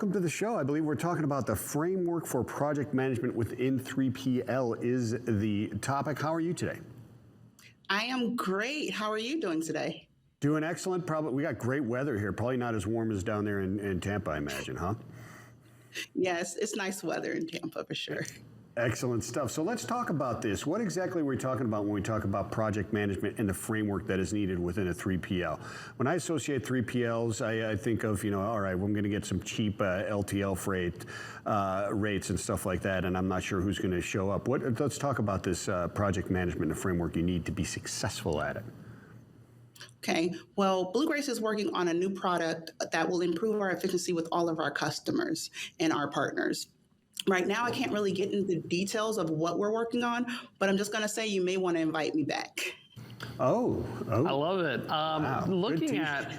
Welcome to the show. I believe we're talking about the framework for project management within 3PL is the topic. How are you today? I am great. How are you doing today? Doing excellent. Probably we got great weather here. Probably not as warm as down there in Tampa, I imagine, huh? Yes, it's nice weather in Tampa for sure. Excellent stuff. So let's talk about this. What exactly are we talking about when we talk about project management and the framework that is needed within a 3PL? When I associate 3PLs, I think of, all right, well, I'm going to get some cheap LTL freight rates and stuff like that, and I'm not sure who's going to show up. Let's talk about this project management and the framework you need to be successful at it. Okay, well, Blue Grace is working on a new product that will improve our efficiency with all of our customers and our partners. Right now, I can't really get into the details of what we're working on, but I'm just going to say you may want to invite me back. Oh. I love it. Wow. Looking at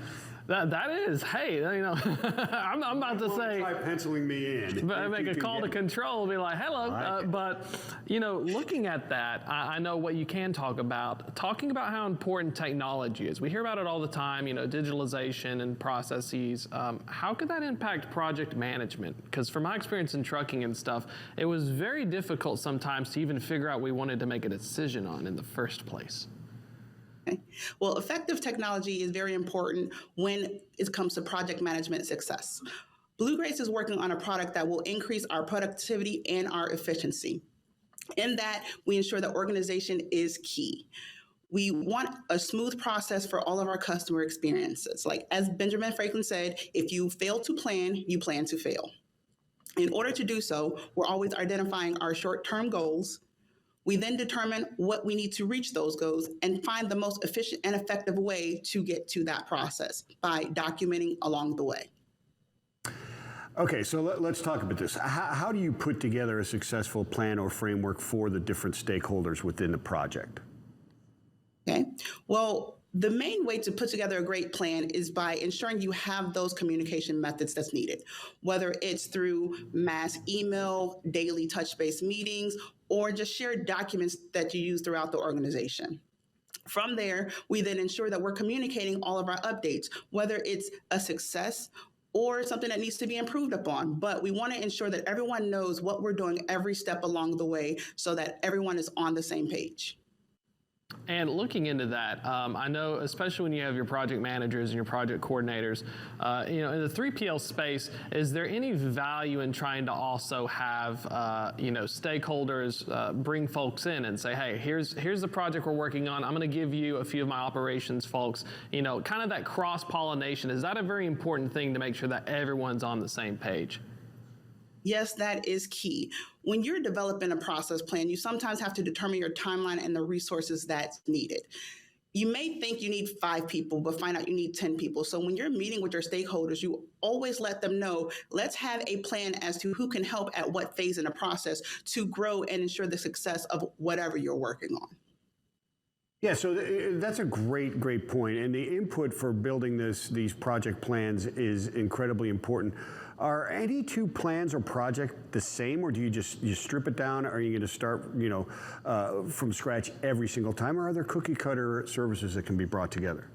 that is, hey, I'm about to say, try penciling me in. But make a call to control, be like, hello. But looking at that, I know what you can talk about. Talking about how important technology is. We hear about it all the time. Digitalization and processes. How could that impact project management? Because from my experience in trucking and stuff, it was very difficult sometimes to even figure out what we wanted to make a decision on in the first place. Okay. Well, effective technology is very important when it comes to project management success. Blue Grace is working on a product that will increase our productivity and our efficiency. In that, we ensure that organization is key. We want a smooth process for all of our customer experiences. Like as Benjamin Franklin said, if you fail to plan, you plan to fail. In order to do so, we're always identifying our short-term goals. We then determine what we need to reach those goals and find the most efficient and effective way to get to that process by documenting along the way. Okay, so let's talk about this. How do you put together a successful plan or framework for the different stakeholders within the project? Okay, well, the main way to put together a great plan is by ensuring you have those communication methods that's needed, whether it's through mass email, daily touch-base meetings, or just shared documents that you use throughout the organization. From there, we then ensure that we're communicating all of our updates, whether it's a success or something that needs to be improved upon. But we want to ensure that everyone knows what we're doing every step along the way so that everyone is on the same page. And looking into that, I know, especially when you have your project managers and your project coordinators, in the 3PL space, is there any value in trying to also have, stakeholders bring folks in and say, hey, here's the project we're working on. I'm going to give you a few of my operations folks, kind of that cross-pollination. Is that a very important thing to make sure that everyone's on the same page? Yes, that is key. When you're developing a process plan, you sometimes have to determine your timeline and the resources that's needed. You may think you need 5 people, but find out you need 10 people. So when you're meeting with your stakeholders, you always let them know, let's have a plan as to who can help at what phase in the process to grow and ensure the success of whatever you're working on. Yeah, so that's a great point. And the input for building these project plans is incredibly important. Are any two plans or project the same, or do you strip it down? Are you going to start, from scratch every single time, or are there cookie cutter services that can be brought together?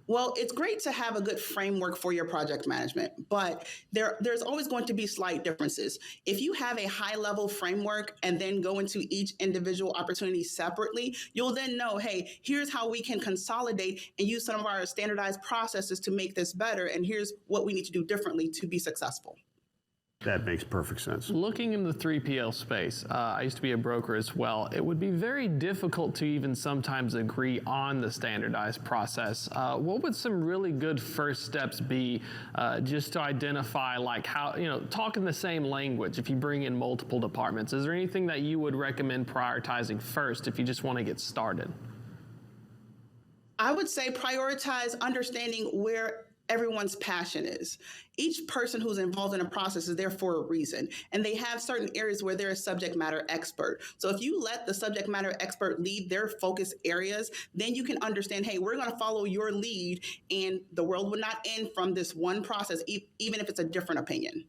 Well, it's great to have a good framework for your project management, but there's always going to be slight differences. If you have a high-level framework and then go into each individual opportunity separately, you'll then know, hey, here's how we can consolidate and use some of our standardized processes to make this better, and here's what we need to do differently to be successful. That makes perfect sense. Looking in the 3PL space, I used to be a broker as well. It would be very difficult to even sometimes agree on the standardized process. What would some really good first steps be just to identify like how, talking the same language if you bring in multiple departments? Is there anything that you would recommend prioritizing first if you just want to get started? I would say prioritize understanding where everyone's passion is. Each person who's involved in a process is there for a reason, and they have certain areas where they're a subject matter expert. So if you let the subject matter expert lead their focus areas, then you can understand, hey, we're going to follow your lead, and the world will not end from this one process, even if it's a different opinion.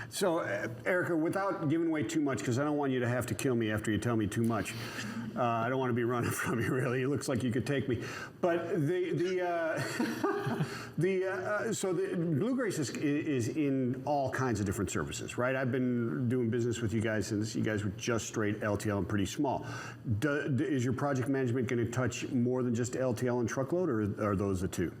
So, Erica, without giving away too much, because I don't want you to have to kill me after you tell me too much. I don't want to be running from you, really. It looks like you could take me. But so the Blue Grace is in all kinds of different services, right? I've been doing business with you guys since you guys were just straight LTL and pretty small. Is your project management going to touch more than just LTL and truckload, or are those the two?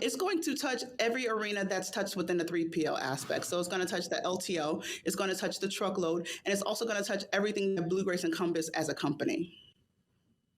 It's going to touch every arena that's touched within the 3PL aspect. So it's going to touch the LTO, it's going to touch the truckload, and it's also going to touch everything that Blue Grace encompasses as a company.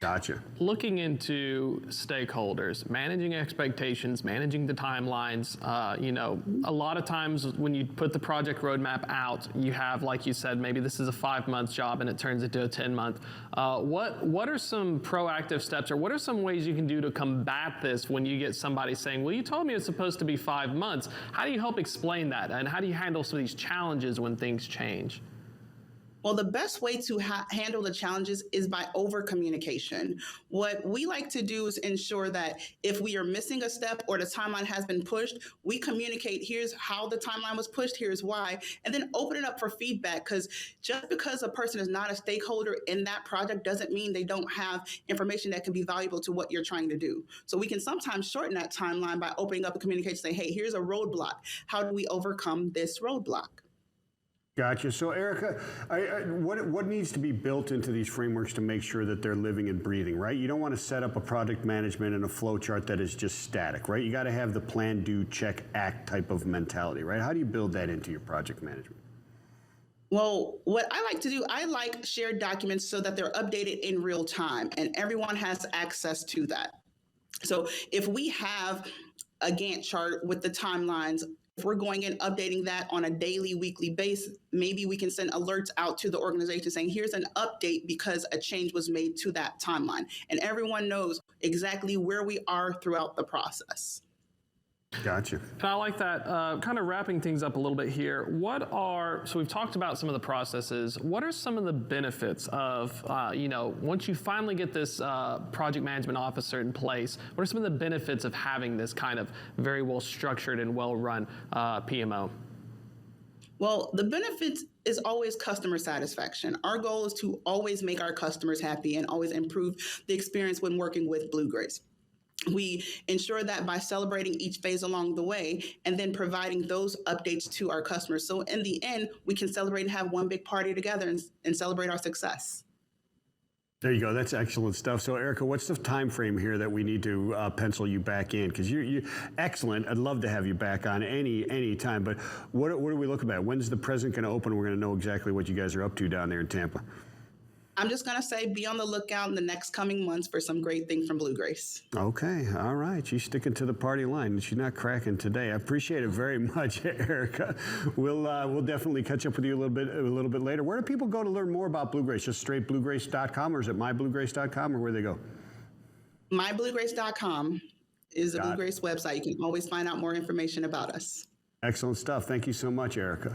Gotcha. Looking into stakeholders, managing expectations, managing the timelines. A lot of times when you put the project roadmap out, you have, like you said, maybe this is a 5-month job and it turns into a 10-month. What are some proactive steps, or what are some ways you can do to combat this when you get somebody saying, well, you told me it's supposed to be 5 months. How do you help explain that? And how do you handle some of these challenges when things change? Well, the best way to handle the challenges is by over communication. What we like to do is ensure that if we are missing a step or the timeline has been pushed, we communicate, here's how the timeline was pushed, here's why, and then open it up for feedback. Because just because a person is not a stakeholder in that project doesn't mean they don't have information that can be valuable to what you're trying to do. So we can sometimes shorten that timeline by opening up a communication, say, hey, here's a roadblock. How do we overcome this roadblock? Gotcha. So, Erica, what needs to be built into these frameworks to make sure that they're living and breathing, right? You don't want to set up a project management and a flow chart that is just static, right? You got to have the plan, do, check, act type of mentality, right? How do you build that into your project management? Well, what I like to do, I like shared documents so that they're updated in real time and everyone has access to that. So if we have a Gantt chart with the timelines, if we're going and updating that on a daily, weekly basis, maybe we can send alerts out to the organization saying, here's an update because a change was made to that timeline. And everyone knows exactly where we are throughout the process. Gotcha. And I like that. Kind of wrapping things up a little bit here. So we've talked about some of the processes. What are some of the benefits of, once you finally get this project management officer in place, what are some of the benefits of having this kind of very well structured and well run PMO? Well, the benefits is always customer satisfaction. Our goal is to always make our customers happy and always improve the experience when working with Blue Grace. We ensure that by celebrating each phase along the way and then providing those updates to our customers. So in the end, we can celebrate and have one big party together and celebrate our success. There you go. That's excellent stuff. So, Erica, what's the time frame here that we need to pencil you back in? Because you're excellent. I'd love to have you back on any time. But what are we looking at? When's the present going to open? We're going to know exactly what you guys are up to down there in Tampa. I'm just going to say be on the lookout in the next coming months for some great things from Blue Grace. Okay. All right. She's sticking to the party line. She's not cracking today. I appreciate it very much, Erica. We'll definitely catch up with you a little bit later. Where do people go to learn more about Blue Grace? Just straight bluegrace.com, or is it mybluegrace.com, or where they go? Mybluegrace.com is the Blue Grace website. You can always find out more information about us. Excellent stuff. Thank you so much, Erica.